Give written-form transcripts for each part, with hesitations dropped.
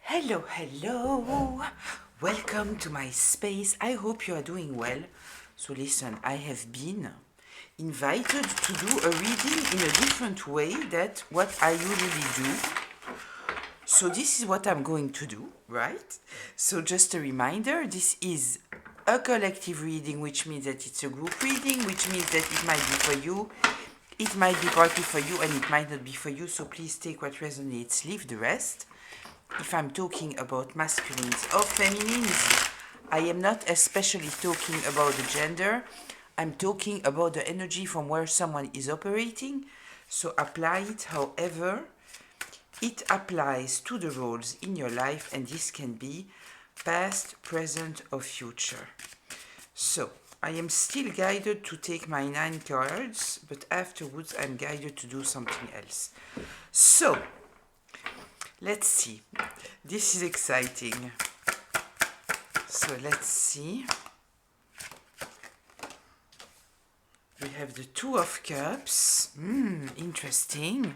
Hello, hello. Welcome to my space. I hope you are doing well. So listen, I have been invited to do a reading in a different way than what I usually do. So this is what I'm going to do, right? So just a reminder, this is a collective reading, which means that it's a group reading, which means that it might be for you, it might be partly for you, and it might not be for you. So please take what resonates, leave the rest. If I'm talking about masculines or feminines, I am not especially talking about the gender. I'm talking about the energy from where someone is operating. So apply it however it applies to the roles in your life, and this can be past, present, or future. So I am still guided to take my 9 cards, but afterwards I'm guided to do something else. So let's see. This is exciting. So let's see. We have the Two of Cups. Interesting.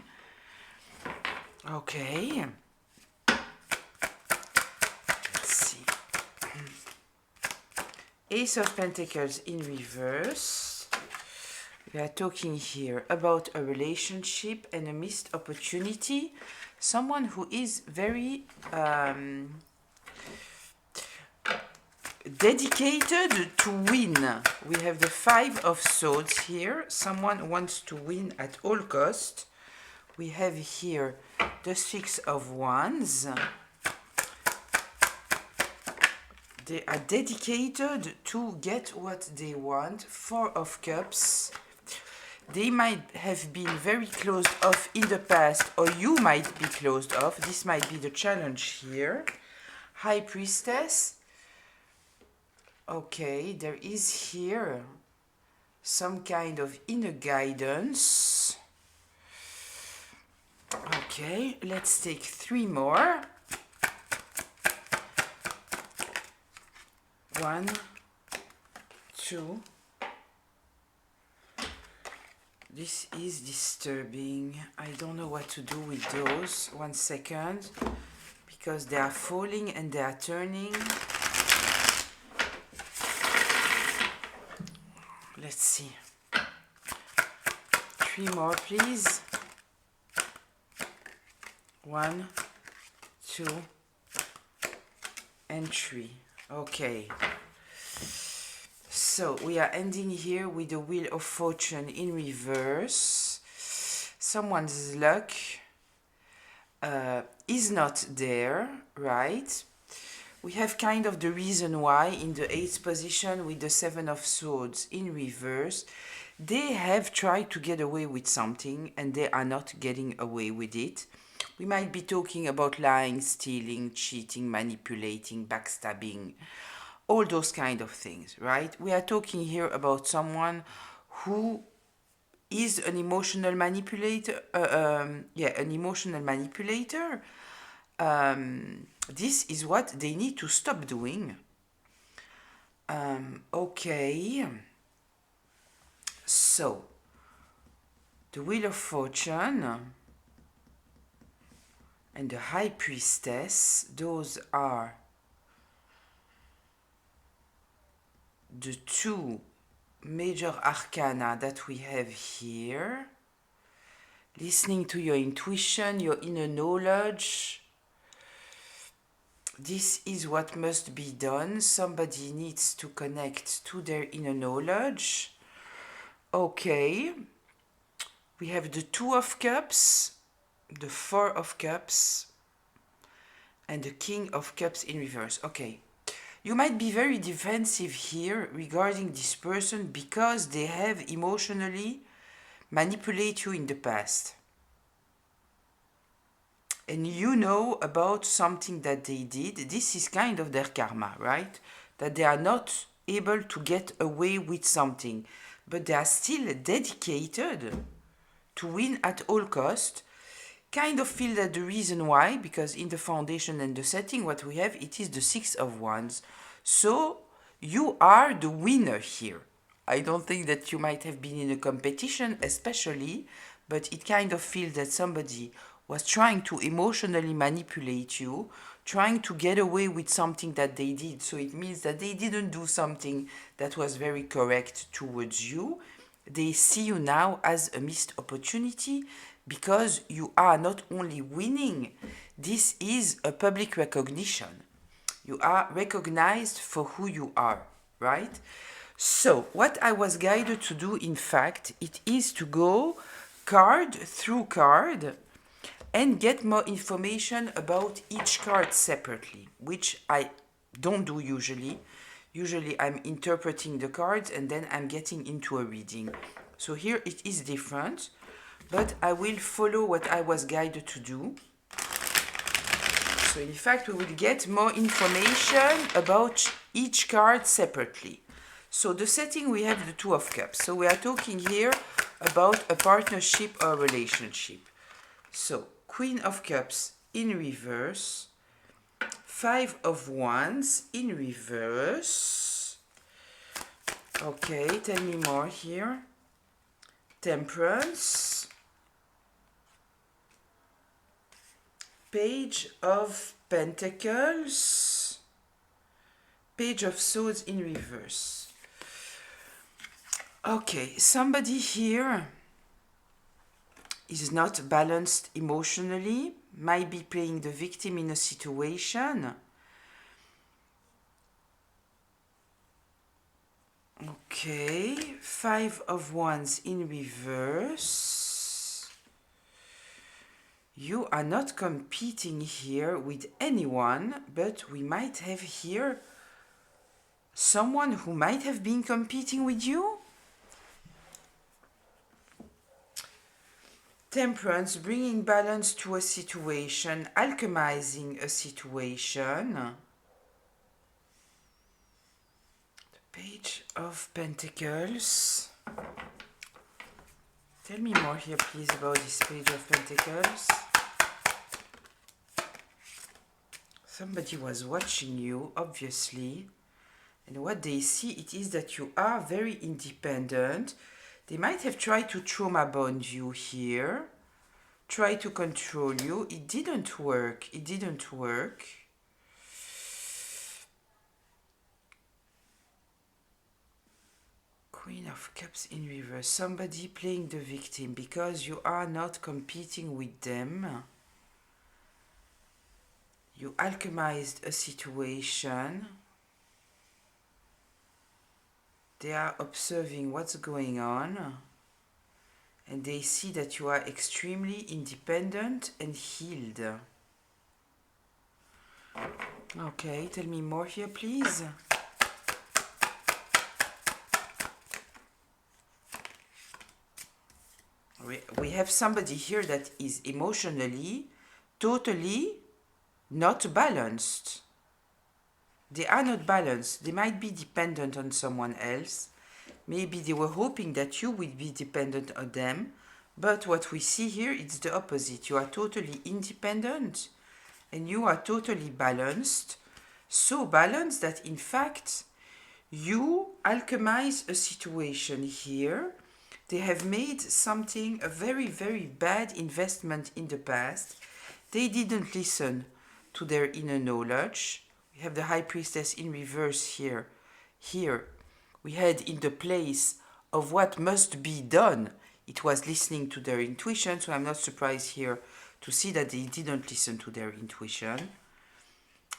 Okay. Let's see. Ace of Pentacles in reverse. We are talking here about a relationship and a missed opportunity. Someone who is very dedicated to win. We have the Five of Swords here. Someone wants to win at all cost. We have here the Six of Wands. They are dedicated to get what they want. Four of Cups. They might have been very closed off in the past, or you might be closed off. This might be the challenge here. High Priestess. Okay, there is here some kind of inner guidance. Okay, let's take 3 more. 1, 2. This is disturbing. I don't know what to do with those. 1 second. Because they are falling and they are turning. Let's see. 3 more, please. 1, 2, and 3. Okay. So we are ending here with the Wheel of Fortune in reverse. Someone's luck is not there, right? We have kind of the reason why in the 8th position with the Seven of Swords in reverse. They have tried to get away with something and they are not getting away with it. We might be talking about lying, stealing, cheating, manipulating, backstabbing, all those kind of things, right? We are talking here about someone who is an emotional manipulator. An emotional manipulator. This is what they need to stop doing. Okay. So, the Wheel of Fortune and the High Priestess, those are the 2 major arcana that we have here. Listening to your intuition, your inner knowledge. This is what must be done. Somebody needs to connect to their inner knowledge. Okay. We have the Two of Cups, the Four of Cups, and the King of Cups in reverse. Okay. You might be very defensive here regarding this person because they have emotionally manipulated you in the past. And you know about something that they did. This is kind of their karma, right? That they are not able to get away with something, but they are still dedicated to win at all cost. Kind of feel that the reason why, because in the foundation and the setting, what we have, it is the Six of Wands. So you are the winner here. I don't think that you might have been in a competition especially, but it kind of feels that somebody was trying to emotionally manipulate you, trying to get away with something that they did. So it means that they didn't do something that was very correct towards you. They see you now as a missed opportunity because you are not only winning, this is a public recognition. You are recognized for who you are, right? So, what I was guided to do, in fact, it is to go card through card and get more information about each card separately, which I don't do usually. Usually I'm interpreting the cards and then I'm getting into a reading. So here it is different, but I will follow what I was guided to do. So in fact we will get more information about each card separately. So the setting, we have the Two of Cups. So we are talking here about a partnership or relationship. So Queen of Cups in reverse, Five of Wands in reverse. Okay, tell me more here. Temperance, Page of Pentacles, Page of Swords in reverse. Okay, somebody here is not balanced emotionally, might be playing the victim in a situation. Okay, Five of Wands in reverse. You are not competing here with anyone, but we might have here someone who might have been competing with you. Temperance, bringing balance to a situation, alchemizing a situation. The Page of Pentacles. Tell me more here, please, about this Page of Pentacles. Somebody was watching you, obviously. And what they see, it is that you are very independent. They might have tried to trauma bond you here, try to control you. It didn't work. It didn't work. Queen of Cups in reverse. Somebody playing the victim because you are not competing with them. You alchemized a situation. They are observing what's going on. And they see that you are extremely independent and healed. Okay, tell me more here, please. We have somebody here that is emotionally totally not balanced. They are not balanced. They might be dependent on someone else. Maybe they were hoping that you would be dependent on them. But what we see here, it's the opposite. You are totally independent and you are totally balanced. So balanced that in fact, you alchemize a situation here. They have made something, a very, very bad investment in the past. They didn't listen to their inner knowledge. We have the High Priestess in reverse here. Here, we had in the place of what must be done. It was listening to their intuition, so I'm not surprised here to see that they didn't listen to their intuition.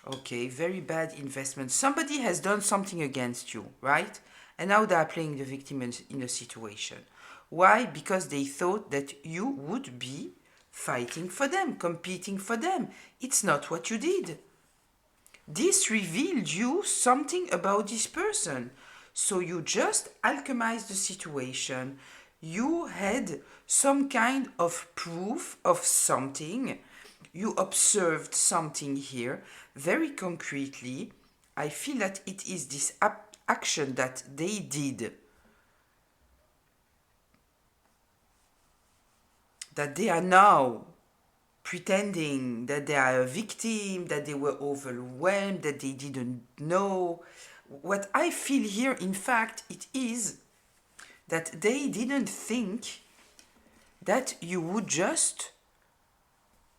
Okay, very bad investment. Somebody has done something against you, right? And now they are playing the victim in a situation. Why? Because they thought that you would be fighting for them, competing for them. It's not what you did. This revealed you something about this person. So you just alchemized the situation. You had some kind of proof of something. You observed something here very concretely. I feel that it is this action that they did, that they are now pretending that they are a victim, that they were overwhelmed, that they didn't know. What I feel here, in fact, it is that they didn't think that you would just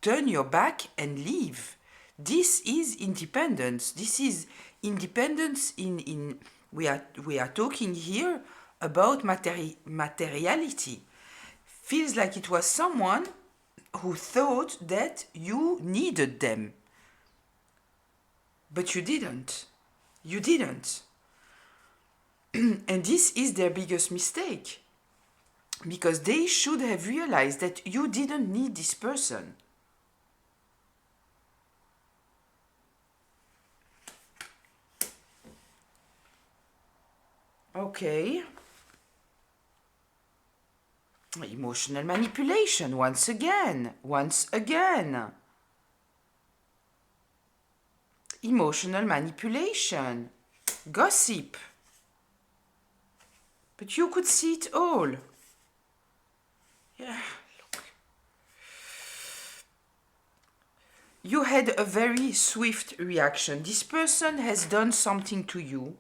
turn your back and leave. This is independence. This is independence in we are talking here about materiality. Feels like it was someone who thought that you needed them. But you didn't. You didn't. And this is their biggest mistake. Because they should have realized that you didn't need this person. Okay. Emotional manipulation, once again. Emotional manipulation. Gossip. But you could see it all. Yeah, look. You had a very swift reaction. This person has done something to you.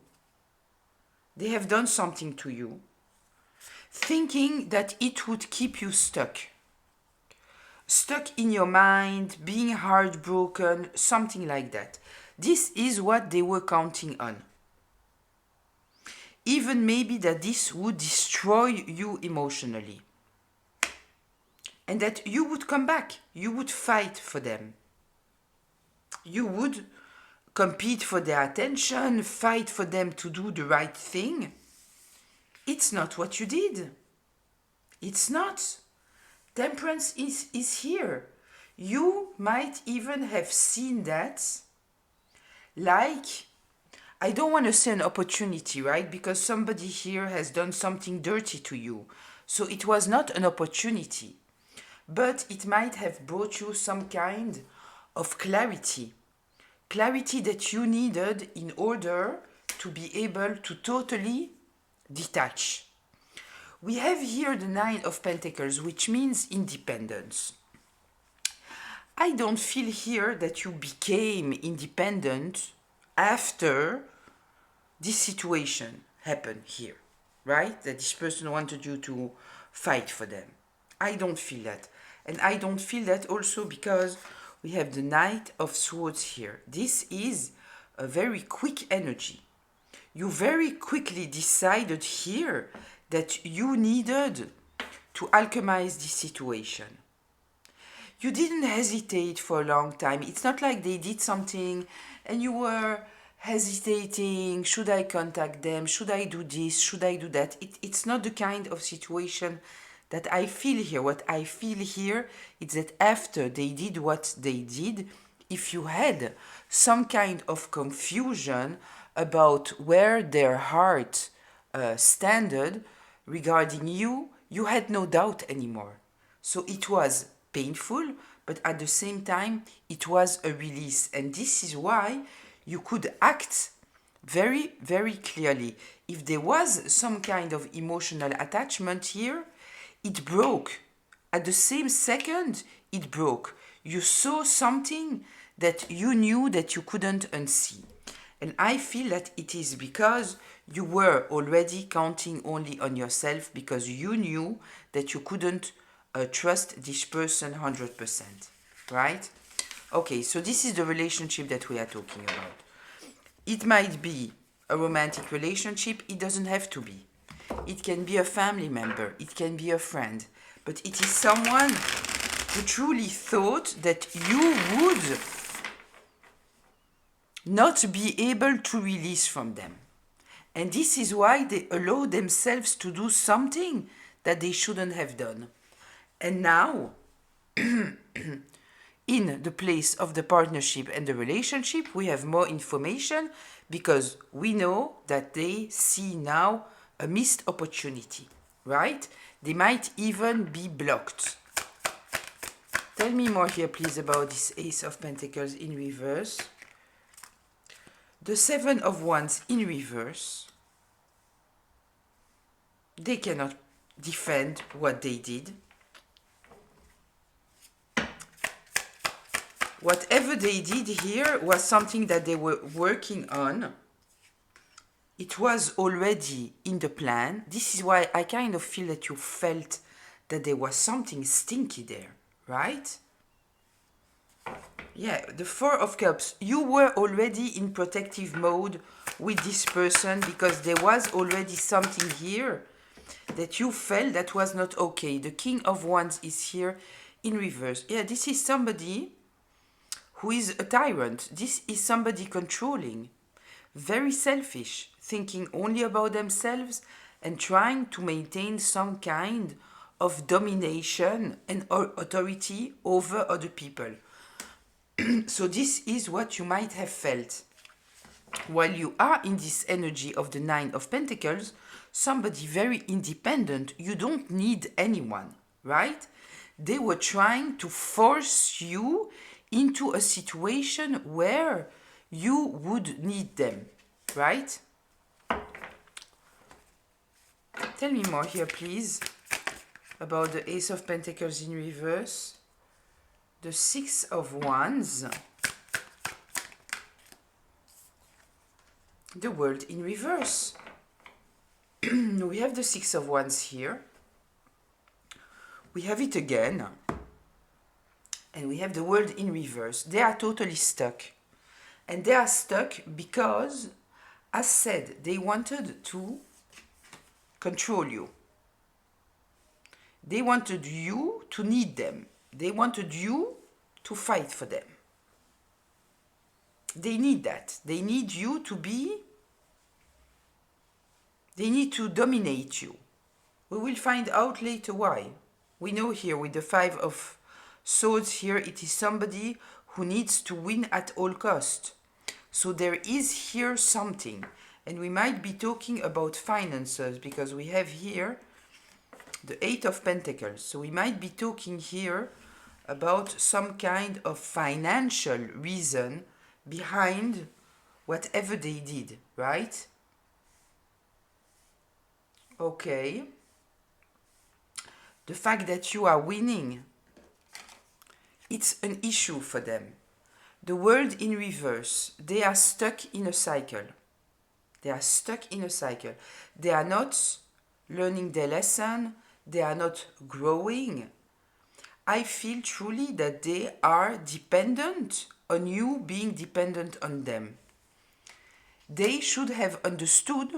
They have done something to you, thinking that it would keep you stuck. Stuck in your mind, being heartbroken, something like that. This is what they were counting on. Even maybe that this would destroy you emotionally. And that you would come back. You would fight for them. You would compete for their attention, fight for them to do the right thing. It's not what you did. It's not. Temperance is here. You might even have seen that like, I don't want to say an opportunity, right? Because somebody here has done something dirty to you. So it was not an opportunity. But it might have brought you some kind of clarity. Clarity that you needed in order to be able to totally detach. We have here the Nine of Pentacles, which means independence. I don't feel here that you became independent after this situation happened here, right? That this person wanted you to fight for them. I don't feel that. And I don't feel that also because we have the Knight of Swords here. This is a very quick energy. You very quickly decided here that you needed to alchemize this situation. You didn't hesitate for a long time. It's not like they did something and you were hesitating. Should I contact them? Should I do this? Should I do that? It's not the kind of situation that I feel here. What I feel here is that after they did what they did, if you had some kind of confusion about where their heart standed regarding you, you had no doubt anymore. So it was painful, but at the same time, it was a release. And this is why you could act very, very clearly. If there was some kind of emotional attachment here, it broke. At the same second, it broke. You saw something that you knew that you couldn't unsee. And I feel that it is because you were already counting only on yourself, because you knew that you couldn't trust this person 100%. Right? Okay, so this is the relationship that we are talking about. It might be a romantic relationship. It doesn't have to be. It can be a family member. It can be a friend. But it is someone who truly thought that you would not be able to release from them. And this is why they allow themselves to do something that they shouldn't have done. And now, in the place of the partnership and the relationship, we have more information because we know that they see now a missed opportunity, right? They might even be blocked. Tell me more here, please, about this Ace of Pentacles in reverse. The Seven of Wands in reverse. They cannot defend what they did. Whatever they did here was something that they were working on. It was already in the plan. This is why I kind of feel that you felt that there was something stinky there, right? Yeah, the Four of Cups. You were already in protective mode with this person because there was already something here that you felt that was not okay. The King of Wands is here in reverse. Yeah, this is somebody who is a tyrant. This is somebody controlling, very selfish, thinking only about themselves and trying to maintain some kind of domination and authority over other people. So this is what you might have felt. While you are in this energy of the Nine of Pentacles, somebody very independent, you don't need anyone, right? They were trying to force you into a situation where you would need them, right? Tell me more here, please, about the Ace of Pentacles in reverse, the Six of Wands, the World in reverse. We have the Six of Wands here. We have it again. And we have the World in reverse. They are totally stuck. And they are stuck because, as said, they wanted to control you. They wanted you to need them. They wanted you to fight for them. They need that. They need you to be... They need to dominate you. We will find out later why. We know here with the Five of Swords here, it is somebody who needs to win at all cost. So there is here something. And we might be talking about finances because we have here the Eight of Pentacles. So we might be talking here about some kind of financial reason behind whatever they did, right? Okay. The fact that you are winning, it's an issue for them. The World in reverse, they are stuck in a cycle. They are stuck in a cycle. They are not learning their lesson. They are not growing. I feel truly that they are dependent on you being dependent on them. They should have understood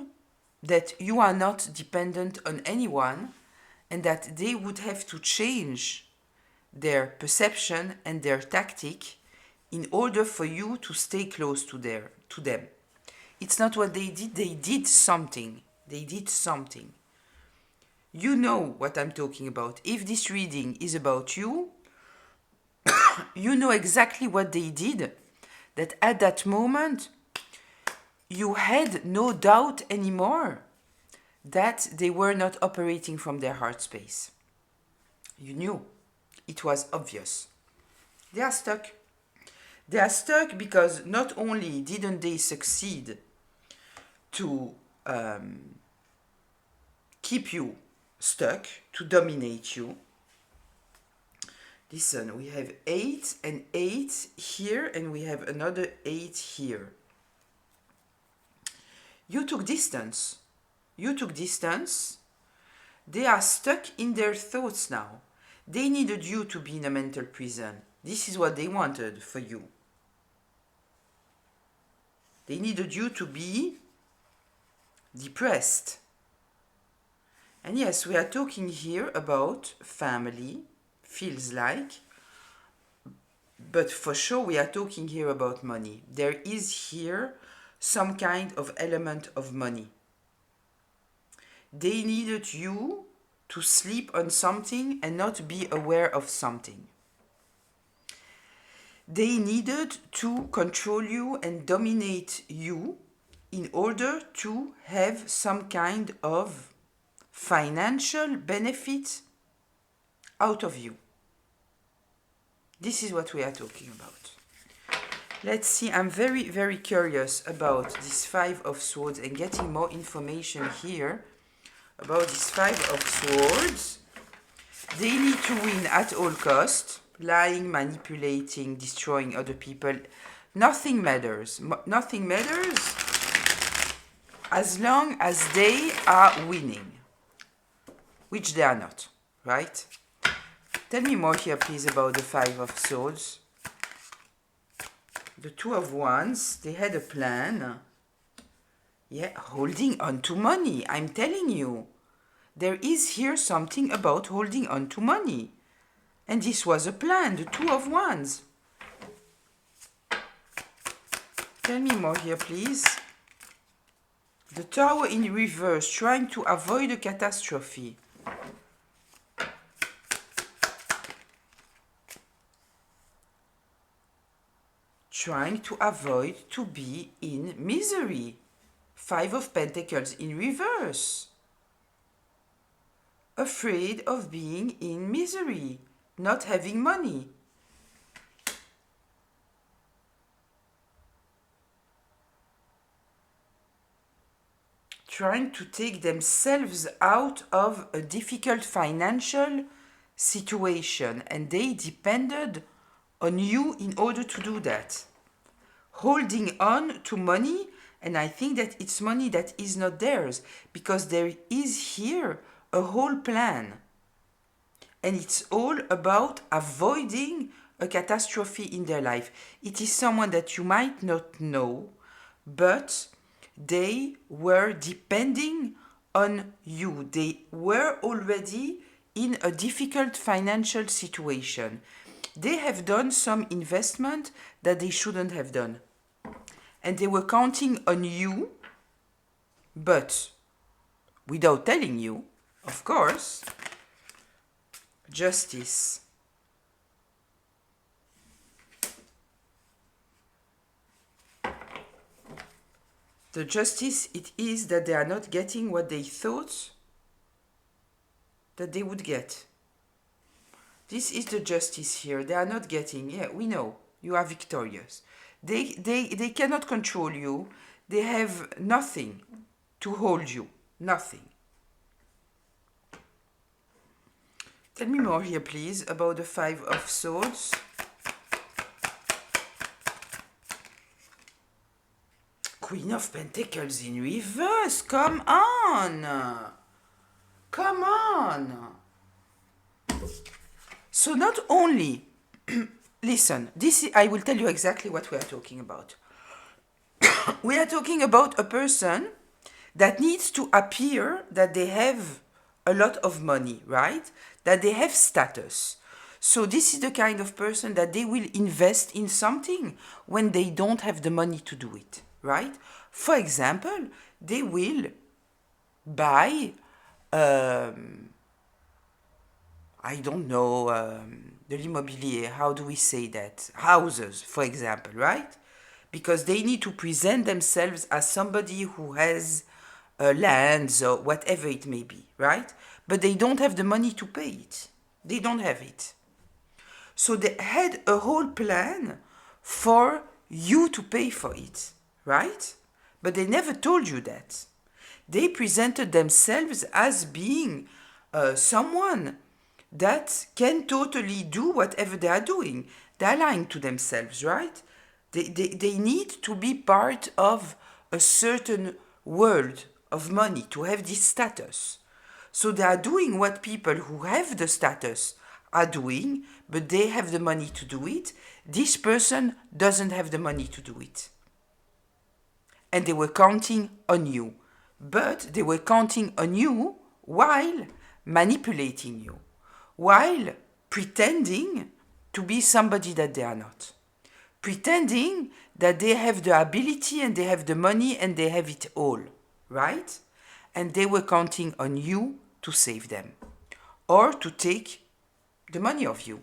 that you are not dependent on anyone and that they would have to change their perception and their tactic in order for you to stay close to them. It's not what they did something. They did something. You know what I'm talking about. If this reading is about you, you know exactly what they did, that at that moment, you had no doubt anymore that they were not operating from their heart space. You knew. It was obvious. They are stuck. They are stuck because not only didn't they succeed to keep you stuck, to dominate you. Listen, we have 8 and 8 here, and we have another 8 here. You took distance. You took distance. They are stuck in their thoughts now. They needed you to be in a mental prison. This is what they wanted for you. They needed you to be depressed. And yes, we are talking here about family, feels like, but for sure we are talking here about money. There is here some kind of element of money. They needed you to sleep on something and not be aware of something. They needed to control you and dominate you in order to have some kind of financial benefit out of you. This is what we are talking about. Let's see, I'm very, very curious about this Five of Swords and getting more information here about this Five of Swords. They need to win at all cost. Lying, manipulating, destroying other people. Nothing matters. Nothing matters as long as they are winning. Which they are not, right? Tell me more here, please, about the Five of Swords. The Two of Wands, they had a plan. Yeah, holding on to money, I'm telling you. There is here something about holding on to money. And this was a plan, the Two of Wands. Tell me more here, please. The Tower in reverse, trying to avoid a catastrophe. Trying to avoid to be in misery. Five of Pentacles in reverse. Afraid of being in misery, not having money. Trying to take themselves out of a difficult financial situation, and they depended on you in order to do that. Holding on to money, and I think that it's money that is not theirs, because there is here a whole plan. And it's all about avoiding a catastrophe in their life. It is someone that you might not know, but they were depending on you. They were already in a difficult financial situation. They have done some investment that they shouldn't have done. And they were counting on you, but without telling you, of course. Justice. The justice, it is that they are not getting what they thought that they would get. This is the justice here. They are not getting, yeah, we know, you are victorious. They cannot control you. They have nothing to hold you. Nothing. Tell me more here, please, about the Five of Swords. Queen of Pentacles in reverse. Come on. Come on. So not only, listen, I will tell you exactly what we are talking about. We are talking about a person that needs to appear that they have a lot of money, right? That they have status. So this is the kind of person that they will invest in something when they don't have the money to do it, right? For example, they will buy, I don't know, de l'immobilier, how do we say that? Houses, for example, right? Because they need to present themselves as somebody who has lands or whatever it may be, right? But they don't have the money to pay it. They don't have it. So they had a whole plan for you to pay for it, right? But they never told you that. They presented themselves as being someone that can totally do whatever they are doing. They are lying to themselves, right? They need to be part of a certain world of money to have this status. So they are doing what people who have the status are doing, but they have the money to do it. This person doesn't have the money to do it. And they were counting on you. But they were counting on you while manipulating you, while pretending to be somebody that they are not. Pretending that they have the ability and they have the money and they have it all, right? And they were counting on you to save them or to take the money of you.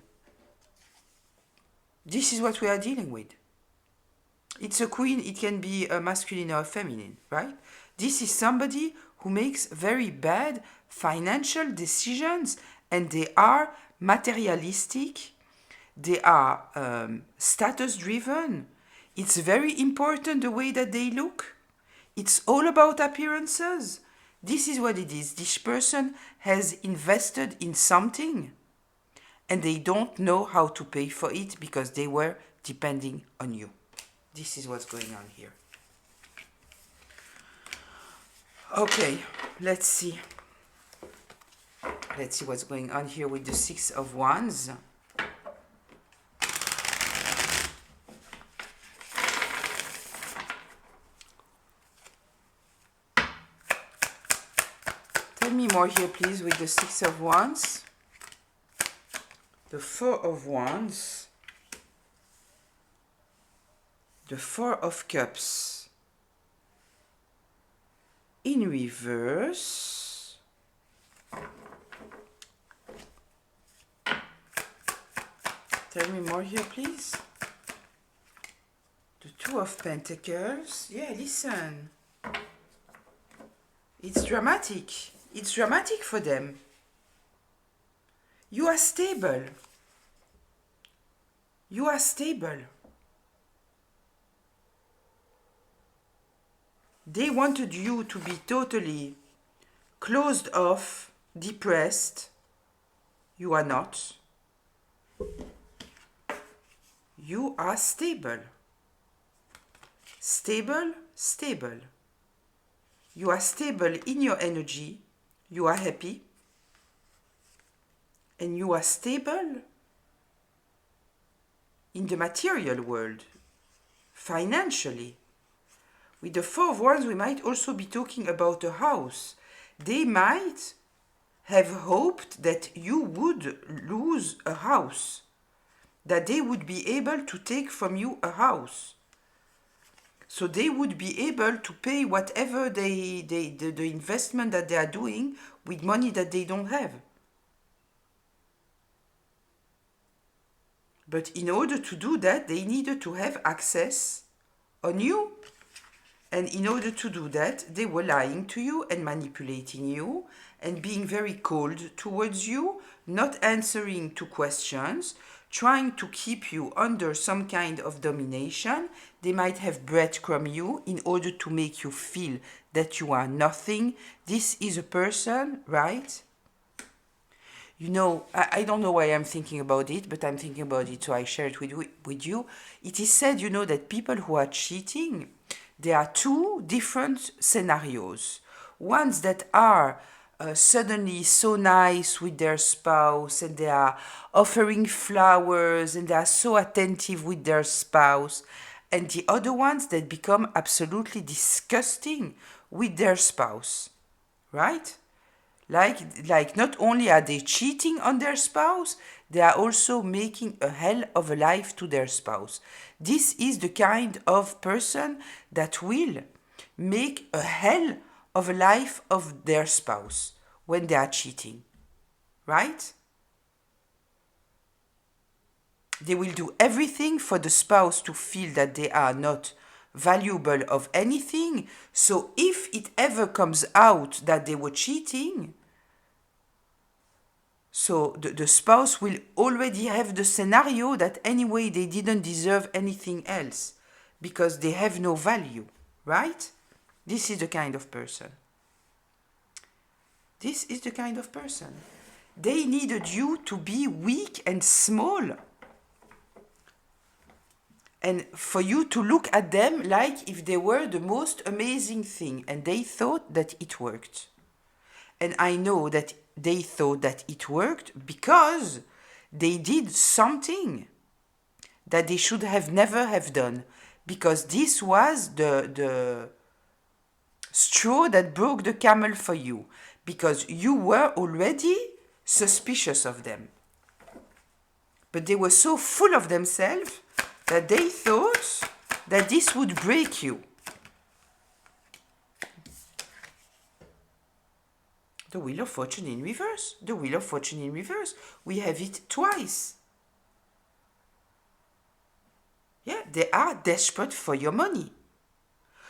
This is what we are dealing with. It's a queen, it can be a masculine or a feminine, right? This is somebody who makes very bad financial decisions and they are materialistic, they are status driven. It's very important the way that they look. It's all about appearances. This is what it is. This person has invested in something and they don't know how to pay for it because they were depending on you. This is what's going on here. Okay, let's see. Let's see what's going on here with the Six of Wands. Tell me more here, please, with the Six of Wands, the Four of Wands, the Four of Cups in reverse, tell me more here, please. The Two of Pentacles. Yeah, listen. It's dramatic. It's dramatic for them. You are stable. You are stable. They wanted you to be totally closed off, depressed. You are not. You are stable. Stable, stable. You are stable in your energy. You are happy. And you are stable in the material world, financially. With the Four of Wands, we might also be talking about a house. They might have hoped that you would lose a house, that they would be able to take from you a house. So they would be able to pay whatever the investment that they are doing with money that they don't have. But in order to do that, they needed to have access on you. And in order to do that, they were lying to you and manipulating you and being very cold towards you, not answering to questions, trying to keep you under some kind of domination. They might have breadcrumbed you in order to make you feel that you are nothing. This is a person, right? You know, I don't know why I'm thinking about it, but I'm thinking about it, so I share it with you. It is said, you know, that people who are cheating, there are two different scenarios. Ones that are suddenly so nice with their spouse, and they are offering flowers, and they are so attentive with their spouse. And the other ones that become absolutely disgusting with their spouse, right? Like not only are they cheating on their spouse, they are also making a hell of a life to their spouse. This is the kind of person that will make a hell of a life of their spouse when they are cheating, right? They will do everything for the spouse to feel that they are not valuable of anything. So if it ever comes out that they were cheating, so the spouse will already have the scenario that anyway they didn't deserve anything else because they have no value, right? This is the kind of person. This is the kind of person. They needed you to be weak and small, and for you to look at them like if they were the most amazing thing, and they thought that it worked. And I know that they thought that it worked because they did something that they should have never have done, because this was the straw that broke the camel for you, because you were already suspicious of them. But they were so full of themselves that they thought that this would break you. The Wheel of Fortune in reverse. The Wheel of Fortune in reverse. We have it twice. Yeah, they are desperate for your money.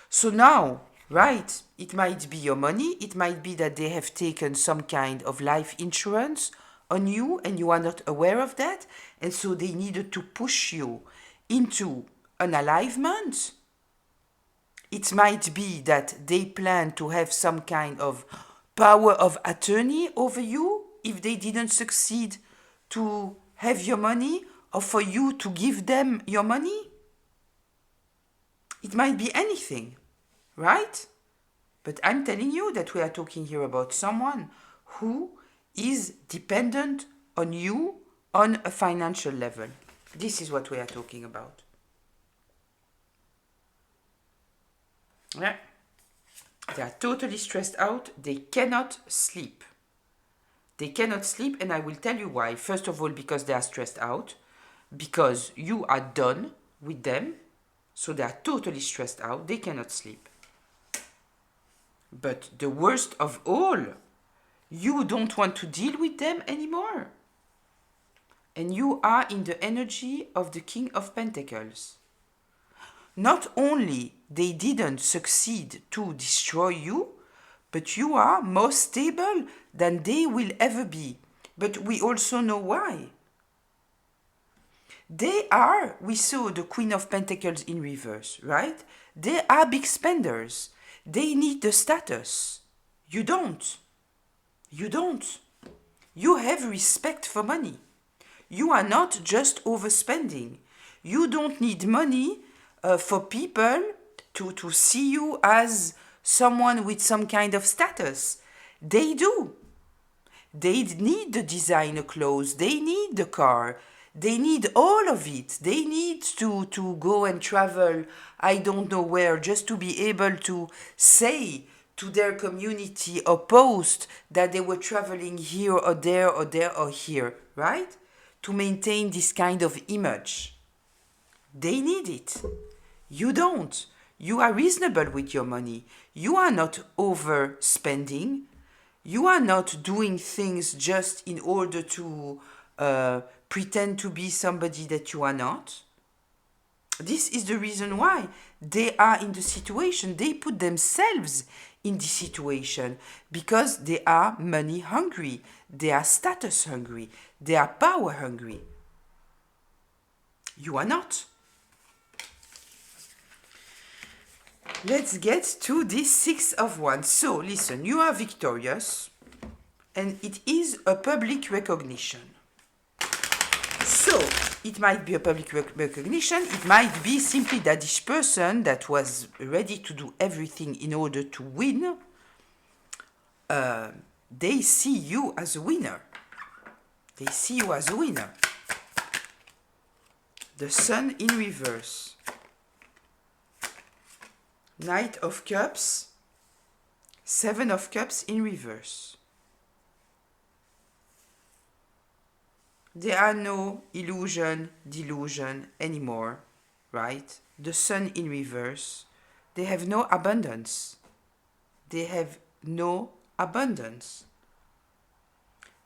So now, right, it might be your money. It might be that they have taken some kind of life insurance on you and you are not aware of that. And so they needed to push you into an alignment. It might be that they plan to have some kind of power of attorney over you if they didn't succeed to have your money, or for you to give them your money. It might be anything, right? But I'm telling you that we are talking here about someone who is dependent on you on a financial level. This is what we are talking about. Yeah. They are totally stressed out. They cannot sleep. They cannot sleep, and I will tell you why. First of all, because they are stressed out, because you are done with them, so they are totally stressed out. They cannot sleep. But the worst of all, you don't want to deal with them anymore. And you are in the energy of the King of Pentacles. Not only they didn't succeed to destroy you, but you are more stable than they will ever be. But we also know why. We saw the Queen of Pentacles in reverse, right? They are big spenders. They need the status. You don't. You don't. You have respect for money. You are not just overspending. You don't need money for people to see you as someone with some kind of status. They do. They need the designer clothes. They need the car. They need all of it. They need to go and travel, I don't know where, just to be able to say to their community or post that they were traveling here or there or there or here, right? To maintain this kind of image. They need it. You don't. You are reasonable with your money. You are not overspending. You are not doing things just in order to pretend to be somebody that you are not. This is the reason why they are in the situation. They put themselves in the situation because they are money hungry. They are status hungry. They are power hungry. You are not. Let's get to this Six of Wands. So, listen, you are victorious and it is a public recognition. So, it might be a public recognition. It might be simply that this person that was ready to do everything in order to win, they see you as a winner. They see you as a winner. The Sun in reverse. Knight of Cups. Seven of Cups in reverse. There are no illusion, delusion anymore, right? The Sun in reverse. They have no abundance. They have no abundance.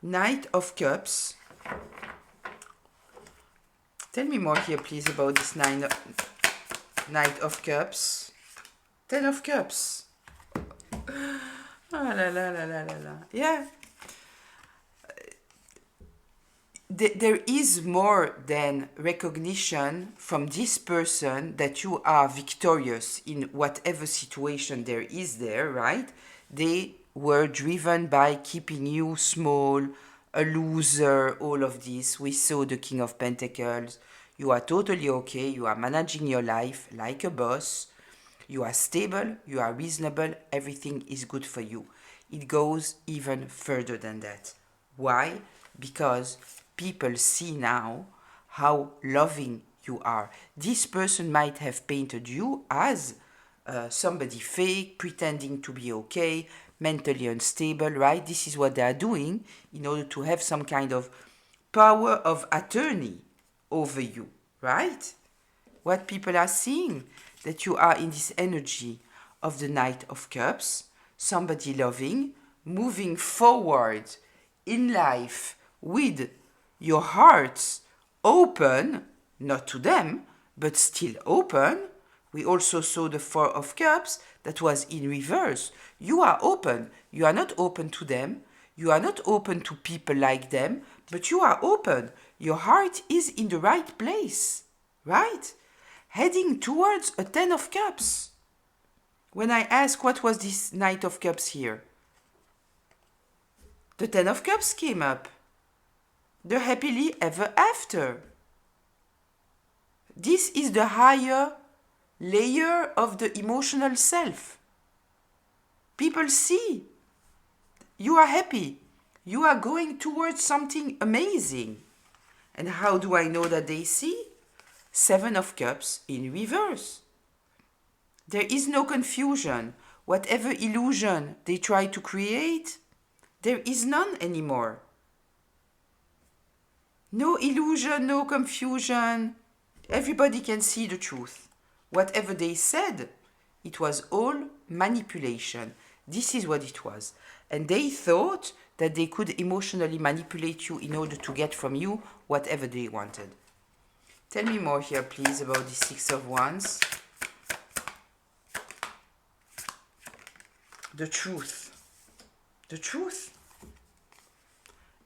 Knight of Cups. Tell me more here, please, about this Knight of Cups. Ten of Cups. Ah, la, la, la, la, la, la. Yeah. There is more than recognition from this person that you are victorious in whatever situation there is there, right? They were driven by keeping you small, a loser, all of this. We saw the King of Pentacles. You are totally okay. You are managing your life like a boss. You are stable. You are reasonable. Everything is good for you. It goes even further than that. Why? Because people see now how loving you are. This person might have painted you as somebody fake, pretending to be okay, mentally unstable, right? This is what they are doing in order to have some kind of power of attorney over you, right? What people are seeing, that you are in this energy of the Knight of Cups, somebody loving, moving forward in life with your hearts open, not to them, but still open. We also saw the Four of Cups that was in reverse. You are open. You are not open to them. You are not open to people like them, but you are open. Your heart is in the right place, right? Heading towards a Ten of Cups. When I ask what was this Knight of Cups here, the Ten of Cups came up. The happily ever after. This is the higher layer of the emotional self. People see you are happy. You are going towards something amazing. And how do I know that they see? Seven of Cups in reverse. There is no confusion. Whatever illusion they try to create, there is none anymore. No illusion, no confusion. Everybody can see the truth. Whatever they said, it was all manipulation. This is what it was. And they thought that they could emotionally manipulate you in order to get from you whatever they wanted. Tell me more here, please, about the Six of Wands. The truth. The truth.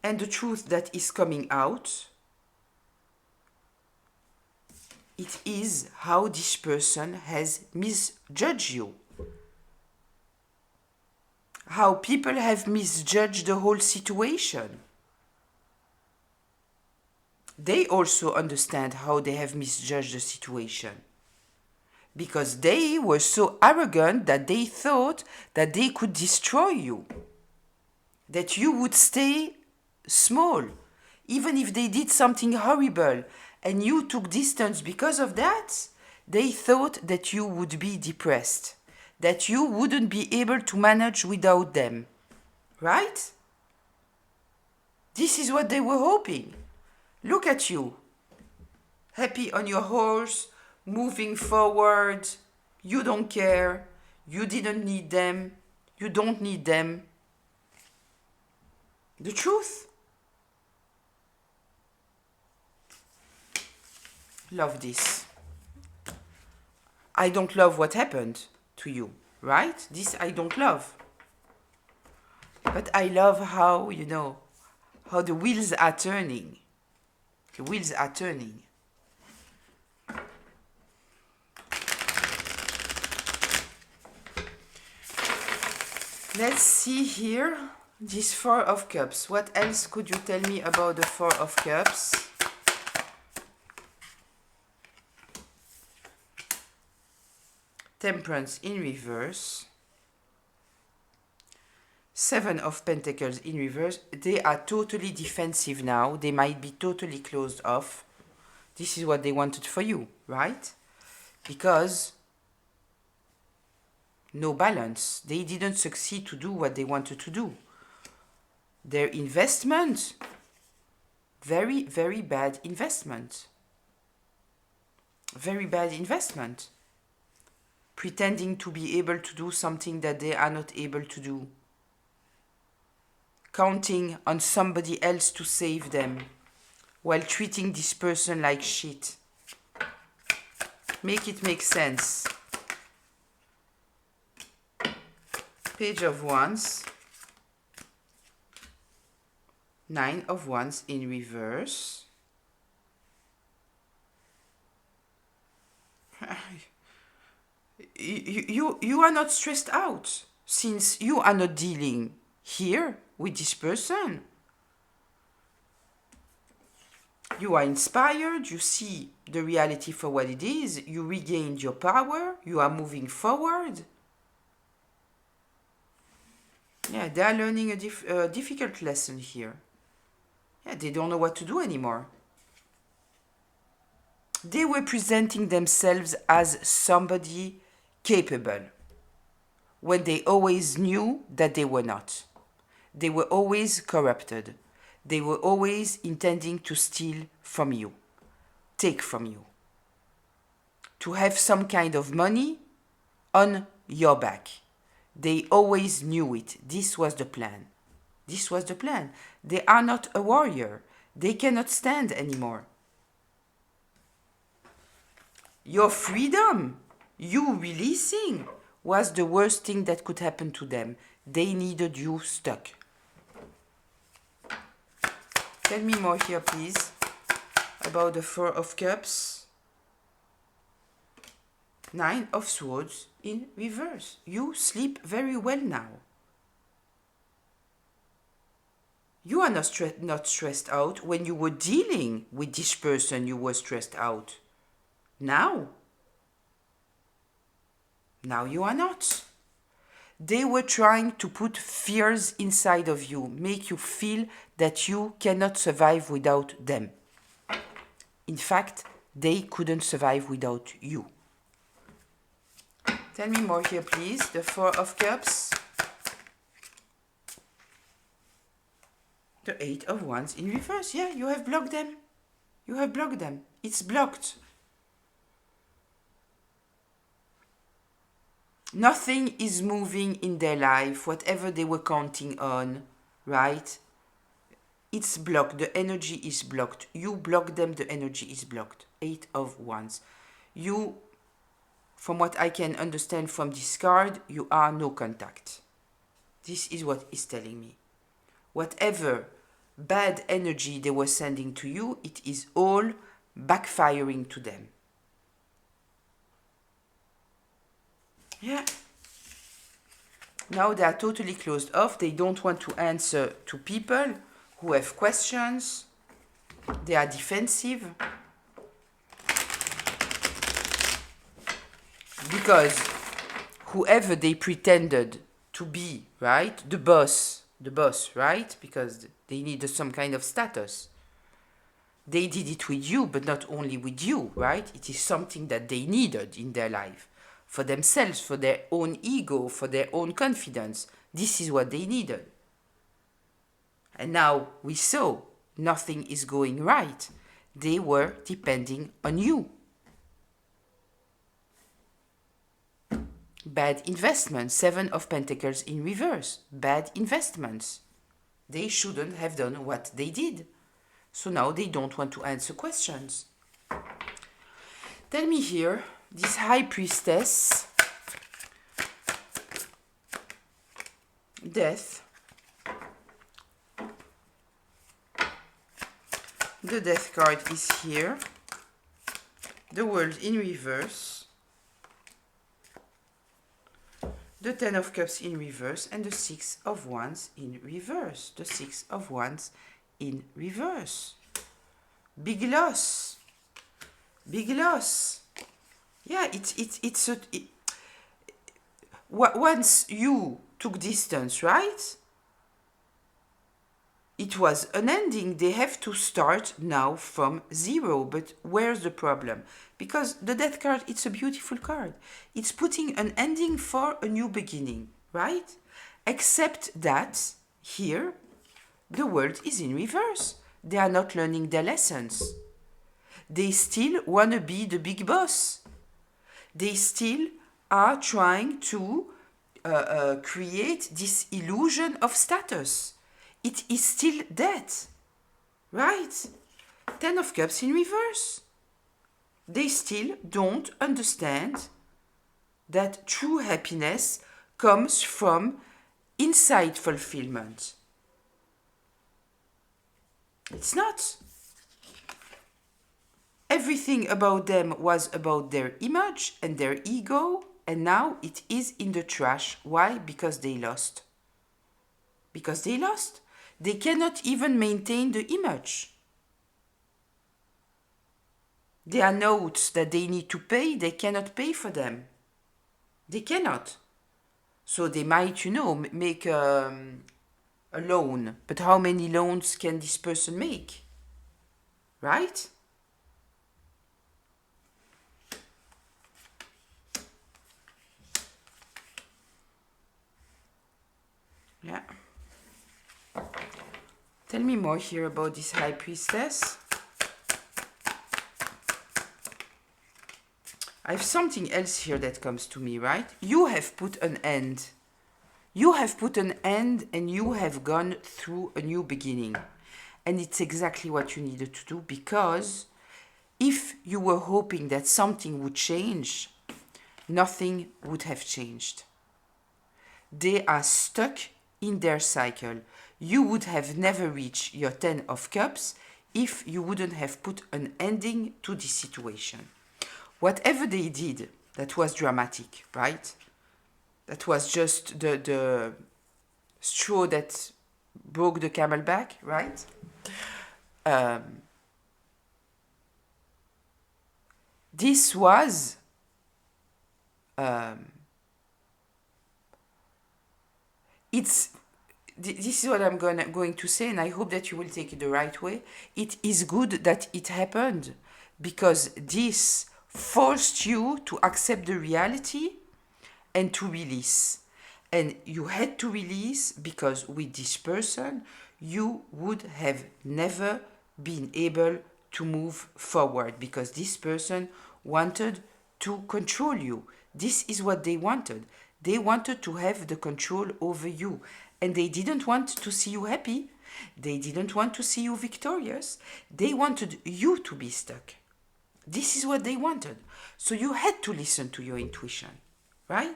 And the truth that is coming out, it is how this person has misjudged you. How people have misjudged the whole situation. They also understand how they have misjudged the situation. Because they were so arrogant that they thought that they could destroy you. That you would stay small. Even if they did something horrible and you took distance because of that, they thought that you would be depressed. That you wouldn't be able to manage without them. Right? This is what they were hoping. Look at you. Happy on your horse, moving forward. You don't care. You didn't need them. You don't need them. The truth. Love this. I don't love what happened to you, right? This I don't love. But I love how, how the wheels are turning. The wheels are turning. Let's see here, this Four of Cups. What else could you tell me about the Four of Cups? Temperance in reverse. Seven of Pentacles in reverse. They are totally defensive now. They might be totally closed off. This is what they wanted for you, right? Because no balance. They didn't succeed to do what they wanted to do. Their investment, very, very bad investment. Very bad investment. Pretending to be able to do something that they are not able to do. Counting on somebody else to save them, while treating this person like shit. Make it make sense. Page of Wands. Nine of Wands in reverse. You are not stressed out, since you are not dealing here with this person. You are inspired, you see the reality for what it is, you regained your power, you are moving forward. Yeah, they are learning a difficult lesson here. Yeah, they don't know what to do anymore. They were presenting themselves as somebody capable, when they always knew that they were not. They were always corrupted. They were always intending to steal from you, take from you, to have some kind of money on your back. They always knew it. This was the plan. This was the plan. They are not a warrior. They cannot stand anymore. Your freedom, you releasing, was the worst thing that could happen to them. They needed you stuck. Tell me more here, please, about the Four of Cups. Nine of Swords in reverse. You sleep very well now. You are not stressed out. When you were dealing with this person, you were stressed out. Now you are not. They were trying to put fears inside of you, make you feel that you cannot survive without them. In fact, they couldn't survive without you. Tell me more here, please. The Four of Cups. The Eight of Wands in reverse. Yeah, you have blocked them. You have blocked them. It's blocked. Nothing is moving in their life, whatever they were counting on, right? It's blocked. The energy is blocked. You block them, the energy is blocked. Eight of Wands. You, from what I can understand from this card, you are no contact. This is what it's telling me. Whatever bad energy they were sending to you, it is all backfiring to them. Yeah. Now they are totally closed off. They don't want to answer to people who have questions. They are defensive. Because whoever they pretended to be, right? The boss, right? Because they needed some kind of status. They did it with you, but not only with you, right? It is something that they needed in their life. For themselves, for their own ego, for their own confidence. This is what they needed. And now we saw nothing is going right. They were depending on you. Bad investments. Seven of Pentacles in reverse. Bad investments. They shouldn't have done what they did. So now they don't want to answer questions. Tell me here, this High Priestess, Death, the Death card is here, the World in reverse, the Ten of Cups in reverse, and the Six of Wands in reverse. The Six of Wands in reverse. Big loss. Big loss. Yeah, once you took distance, right? It was an ending. They have to start now from zero. But where's the problem? Because the Death card, it's a beautiful card. It's putting an ending for a new beginning, right? Except that here, the World is in reverse. They are not learning their lessons. They still want to be the big boss. They still are trying to create this illusion of status. It is still that, right? Ten of Cups in reverse. They still don't understand that true happiness comes from inside fulfillment. It's not. Everything about them was about their image and their ego, and now it is in the trash. Why? Because they lost. Because they lost. They cannot even maintain the image. There are notes that they need to pay, they cannot pay for them. They cannot. So they might, make a loan. But how many loans can this person make? Right? Yeah. Tell me more here about this High Priestess. I have something else here that comes to me, right? You have put an end. You have put an end and you have gone through a new beginning. And it's exactly what you needed to do, because if you were hoping that something would change, nothing would have changed. They are stuck in their cycle. You would have never reached your Ten of Cups if you wouldn't have put an ending to this situation. Whatever they did, that was dramatic, right? That was just the straw that broke the camel back, right? This was this is what I'm going to say, and I hope that you will take it the right way. It is good that it happened, because this forced you to accept the reality and to release. And you had to release because with this person, you would have never been able to move forward because this person wanted to control you. This is what they wanted. They wanted to have the control over you. And they didn't want to see you happy. They didn't want to see you victorious. They wanted you to be stuck. This is what they wanted. So you had to listen to your intuition, right?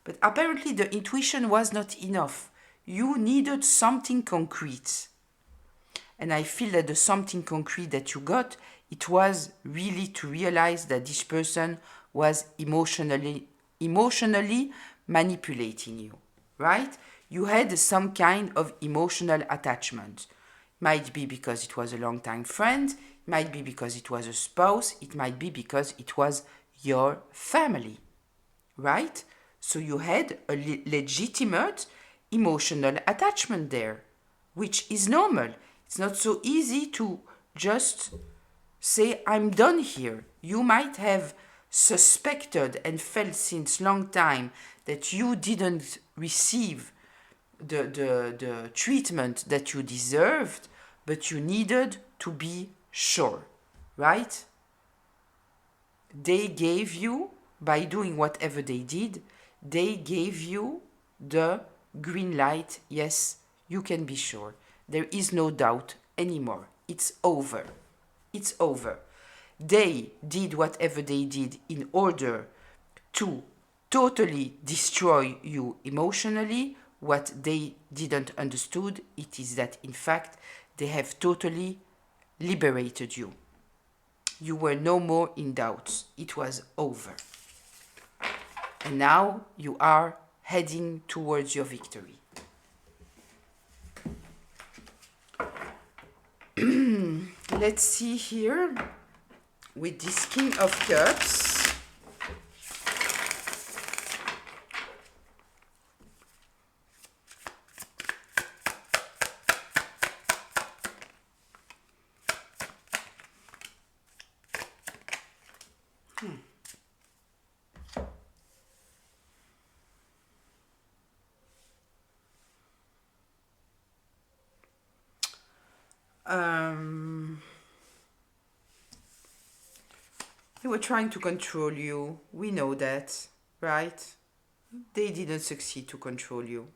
But apparently the intuition was not enough. You needed something concrete. And I feel that the something concrete that you got, it was really to realize that this person was emotionally manipulating you, right? You had some kind of emotional attachment. Might be because it was a long-time friend, might be because it was a spouse, it might be because it was your family, right? So you had a legitimate emotional attachment there, which is normal. It's not so easy to just say, I'm done here. You might have suspected and felt since long time that you didn't receive the treatment that you deserved, but you needed to be sure, right? They gave you, by doing whatever they did, they gave you the green light. Yes, you can be sure. There is no doubt anymore. It's over. It's over. They did whatever they did in order to totally destroy you emotionally. What they didn't understood, it is that in fact they have totally liberated you. You were no more in doubt. It was over. And now you are heading towards your victory. Let's see here with this King of Cups. They were trying to control you. We know that, right? They didn't succeed to control you.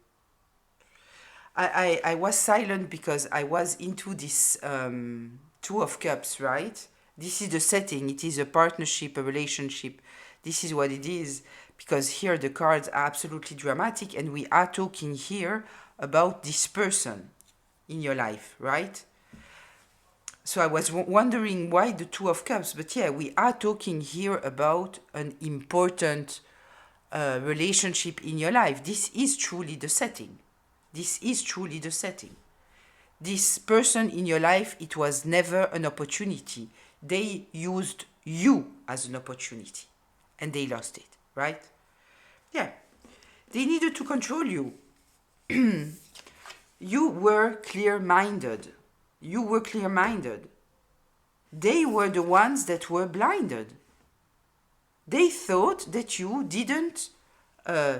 I was silent because I was into this Two of Cups, right? This is the setting. It is a partnership, a relationship. This is what it is. Because here the cards are absolutely dramatic and we are talking here about this person in your life, right? So I was wondering why the Two of Cups, but yeah, we are talking here about an important relationship in your life. This is truly the setting. This is truly the setting. This person in your life, it was never an opportunity. They used you as an opportunity and they lost it, right? Yeah. They needed to control you. You were clear-minded. You were clear-minded. They were the ones that were blinded. They thought that you didn't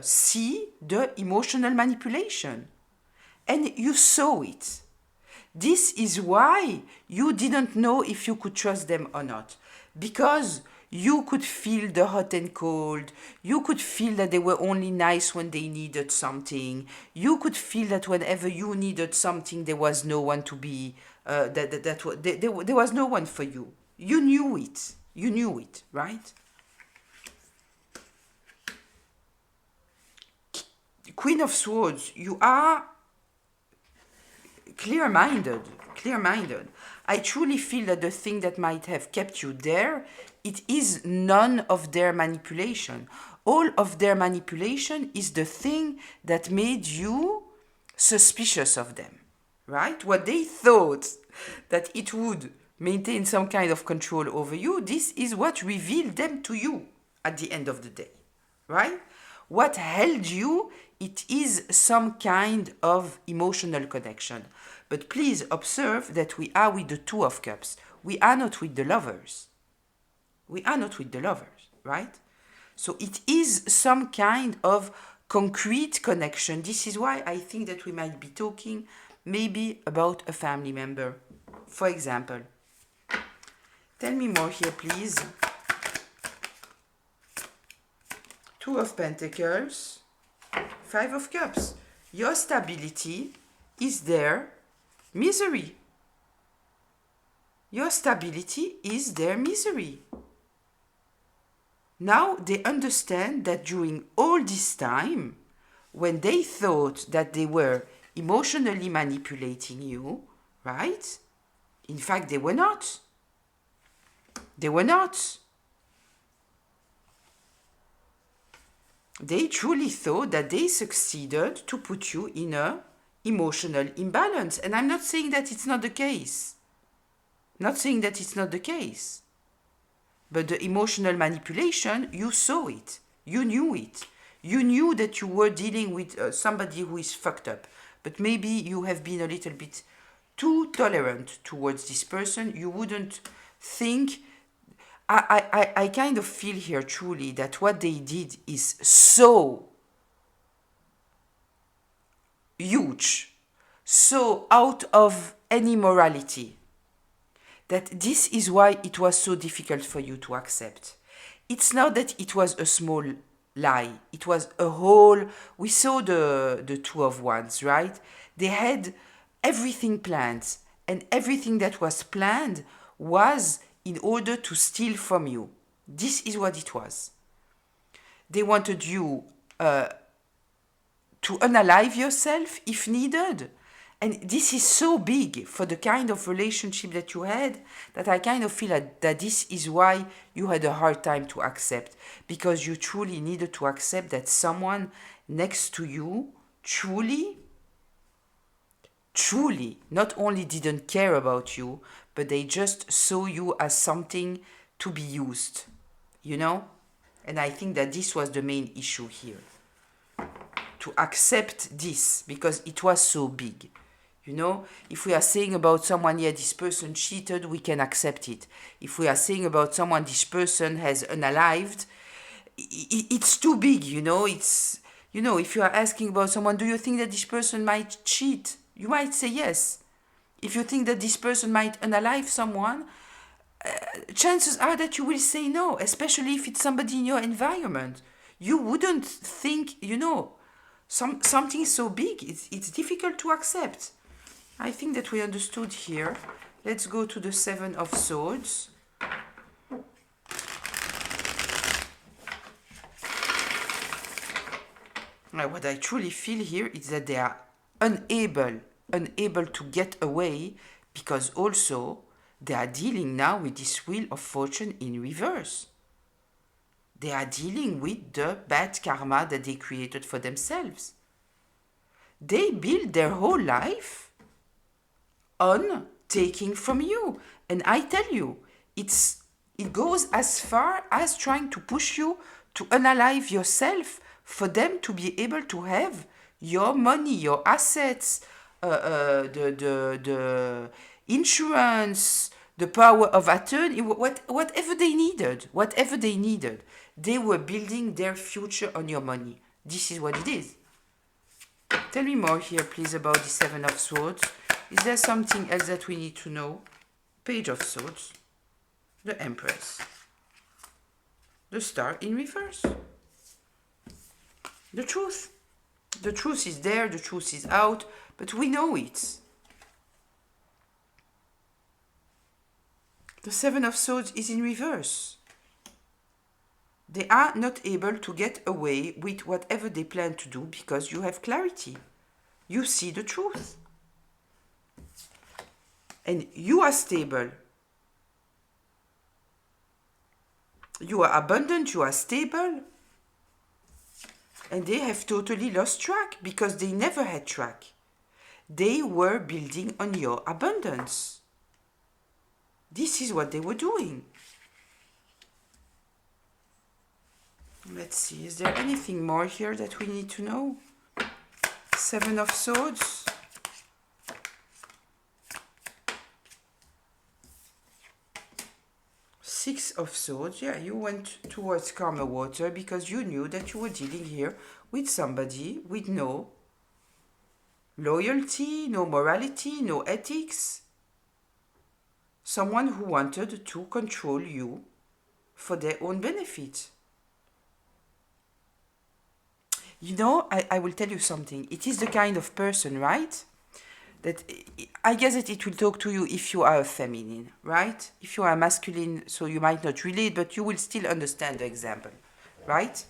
see the emotional manipulation. And you saw it. This is why you didn't know if you could trust them or not. Because you could feel the hot and cold. You could feel that they were only nice when they needed something. You could feel that whenever you needed something, there was no one to be, there was no one for you. You knew it. You knew it, right? Queen of Swords, you are clear-minded. I truly feel that the thing that might have kept you there, it is none of their manipulation. All of their manipulation is the thing that made you suspicious of them, right? What they thought that it would maintain some kind of control over you, this is what revealed them to you at the end of the day, right? What held you, it is some kind of emotional connection. But please observe that we are with the Two of Cups. We are not with the lovers. We are not with the lovers, right? So it is some kind of concrete connection. This is why I think that we might be talking maybe about a family member, for example. Tell me more here, please. Two of Pentacles, Five of Cups. Your stability is their misery. Your stability is their misery. Now they understand that during all this time, when they thought that they were emotionally manipulating you, right? In fact, they were not. They were not. They truly thought that they succeeded to put you in a emotional imbalance. And I'm not saying that it's not the case. Not saying that it's not the case. But the emotional manipulation, you saw it. You knew it. You knew that you were dealing with somebody who is fucked up. But maybe you have been a little bit too tolerant towards this person. You wouldn't think... I kind of feel here truly that what they did is so huge, so out of any morality, that this is why it was so difficult for you to accept. It's not that it was a small lie. It was a whole... We saw the Two of Wands, right? They had everything planned. And everything that was planned was in order to steal from you. This is what it was. They wanted you to unalive yourself if needed. And this is so big for the kind of relationship that you had, that I kind of feel that this is why you had a hard time to accept. Because you truly needed to accept that someone next to you truly not only didn't care about you, but they just saw you as something to be used. You know? And I think that this was the main issue here. To accept this, because it was so big. You know, if we are saying about someone, yeah, this person cheated, we can accept it. If we are saying about someone, this person has unalived, it's too big, you know. It's, you know, if you are asking about someone, do you think that this person might cheat? You might say yes. If you think that this person might unalive someone, chances are that you will say no, especially if it's somebody in your environment. You wouldn't think, you know, something so big, it's difficult to accept. I think that we understood here. Let's go to the Seven of Swords. Now, what I truly feel here is that they are unable to get away, because also they are dealing now with this Wheel of Fortune in reverse. They are dealing with the bad karma that they created for themselves. They build their whole life on taking from you. And I tell you, it goes as far as trying to push you to unalive yourself for them to be able to have your money, your assets, the insurance, the power of attorney, whatever they needed. They were building their future on your money. This is what it is. Tell me more here, please, about the Seven of Swords. Is there something else that we need to know? Page of Swords. The Empress. The Star in reverse. The truth. The truth is there, the truth is out, but we know it. The Seven of Swords is in reverse. They are not able to get away with whatever they plan to do because you have clarity. You see the truth. And you are stable. You are abundant, you are stable. And they have totally lost track because they never had track. They were building on your abundance. This is what they were doing. Let's see, is there anything more here that we need to know? Seven of Swords. Six of Swords. Yeah, you went towards calmer water because you knew that you were dealing here with somebody with no loyalty, no morality, no ethics. Someone who wanted to control you for their own benefit. You know, I will tell you something. It is the kind of person, right? That I guess that it will talk to you if you are a feminine, right? If you are masculine, so you might not relate, but you will still understand the example, right?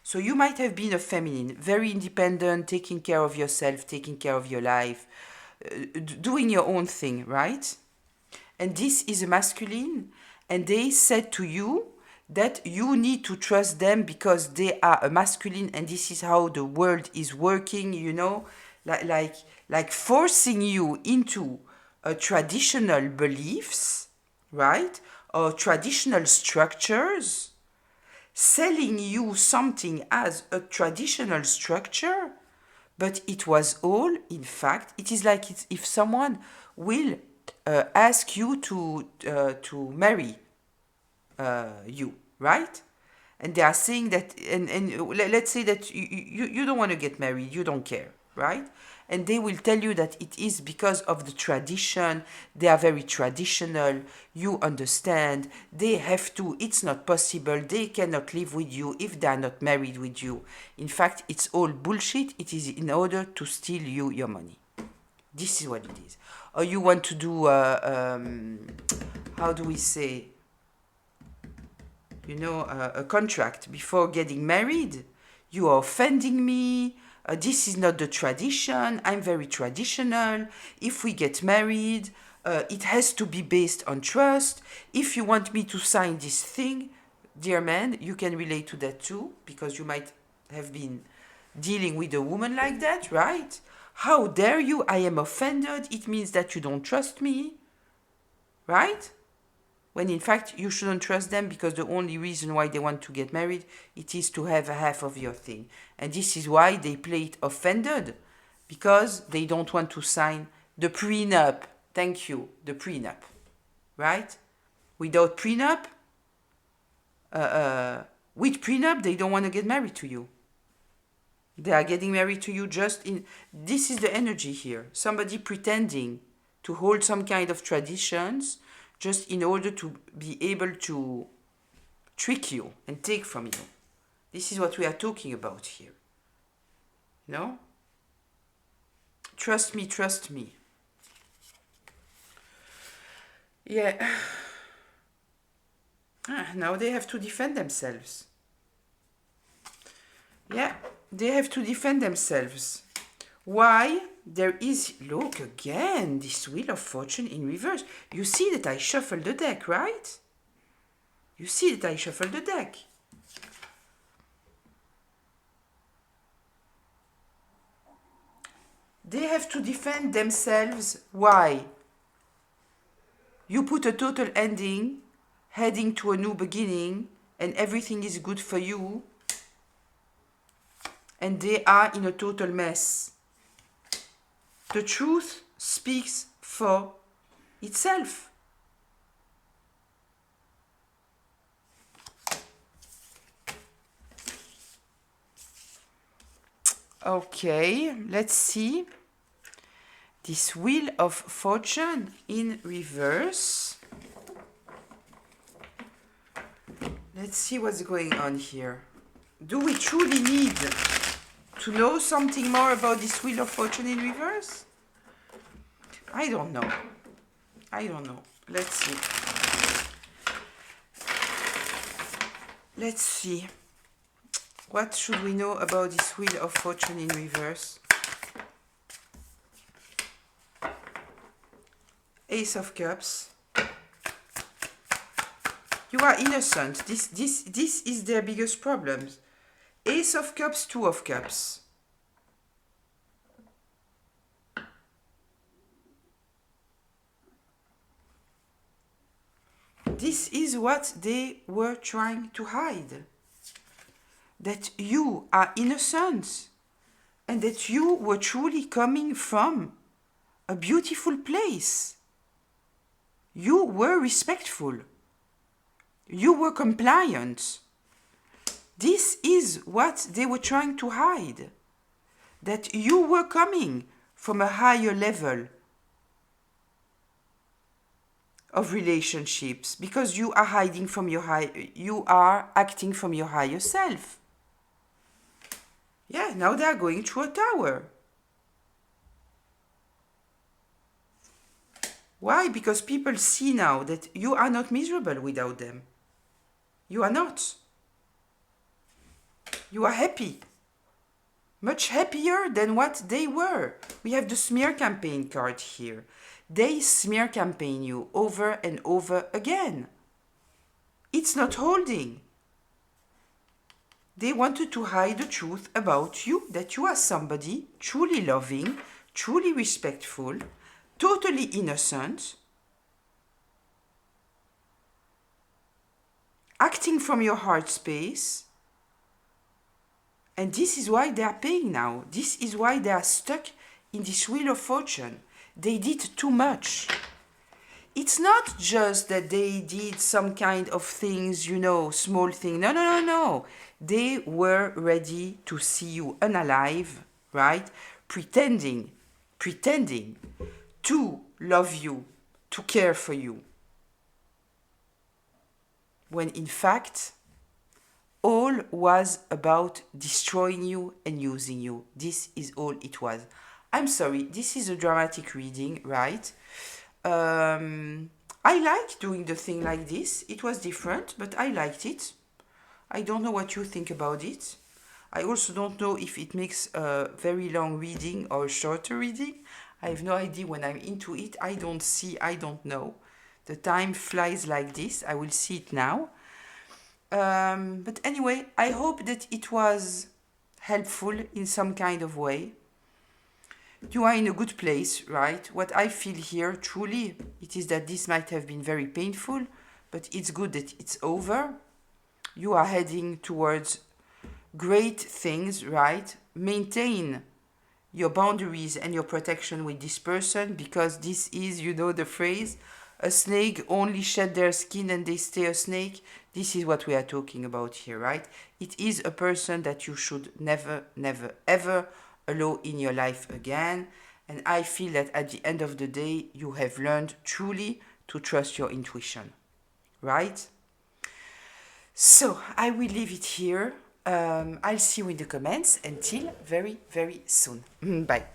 So you might have been a feminine, very independent, taking care of yourself, taking care of your life, doing your own thing, right? And this is a masculine, and they said to you that you need to trust them because they are a masculine, and this is how the world is working, you know, like forcing you into traditional beliefs, right, or traditional structures, selling you something as a traditional structure, but it was all, in fact, it is like if someone will ask you to marry you, right? And they are saying that, and let's say that you don't want to get married, you don't care, right? And they will tell you that it is because of the tradition, they are very traditional, you understand, they have to, it's not possible, they cannot live with you if they are not married with you. In fact, it's all bullshit, it is in order to steal you your money. This is what it is. Or you want to do, how do we say, you know, a contract before getting married. You are offending me. This is not the tradition. I'm very traditional. If we get married, it has to be based on trust. If you want me to sign this thing, dear man, you can relate to that too, because you might have been dealing with a woman like that, right? How dare you? I am offended. It means that you don't trust me, right? When in fact you shouldn't trust them because the only reason why they want to get married, it is to have a half of your thing. And this is why they play it offended, because they don't want to sign the prenup. Thank you, the prenup, right? Without prenup, with prenup, they don't want to get married to you. They are getting married to you just in, this is the energy here. Somebody pretending to hold some kind of traditions just in order to be able to trick you and take from you. This is what we are talking about here. No? Trust me, trust me. Yeah. Now they have to defend themselves. Yeah, they have to defend themselves. Why? There is, look again, this Wheel of Fortune in reverse. You see that I shuffled the deck, right? You see that I shuffled the deck. They have to defend themselves. Why? You put a total ending, heading to a new beginning, and everything is good for you. And they are in a total mess. The truth speaks for itself. Okay, let's see. This Wheel of Fortune in reverse. Let's see what's going on here. Do we truly need to know something more about this Wheel of Fortune in reverse? I don't know. I don't know. Let's see. Let's see. What should we know about this Wheel of Fortune in reverse? Ace of Cups. You are innocent. This is their biggest problem. Ace of Cups, Two of Cups. This is what they were trying to hide. That you are innocent and that you were truly coming from a beautiful place. You were respectful. You were compliant. This is what they were trying to hide. That you were coming from a higher level of relationships because you are hiding from you are acting from your higher self. Yeah, now they are going through a tower. Why? Because people see now that you are not miserable without them. You are not. You are happy. Much happier than what they were. We have the smear campaign card here. They smear campaign you over and over again. It's not holding. They wanted to hide the truth about you, that you are somebody truly loving, truly respectful, totally innocent, acting from your heart space. And this is why they are paying now. This is why they are stuck in this wheel of fortune. They did too much. It's not just that they did some kind of things, small thing. No, no, no, no. They were ready to see you unalive, right? Pretending to love you, to care for you. When in fact, all was about destroying you and using you. This is all it was. I'm sorry, this is a dramatic reading, right? I like doing the thing like this. It was different, but I liked it. I don't know what you think about it. I also don't know if it makes a very long reading or a shorter reading. I have no idea. When I'm into it. I don't know. The time flies like this. I will see it now. But anyway, I hope that it was helpful in some kind of way. You are in a good place, right? What I feel here, truly, it is that this might have been very painful, but it's good that it's over. You are heading towards great things, right? Maintain your boundaries and your protection with this person, because this is, the phrase, a snake only shed their skin and they stay a snake. This is what we are talking about here, right? It is a person that you should never, never, ever allow in your life again. And I feel that at the end of the day, you have learned truly to trust your intuition, right? So I will leave it here. I'll see you in the comments. Until very, very soon. Bye.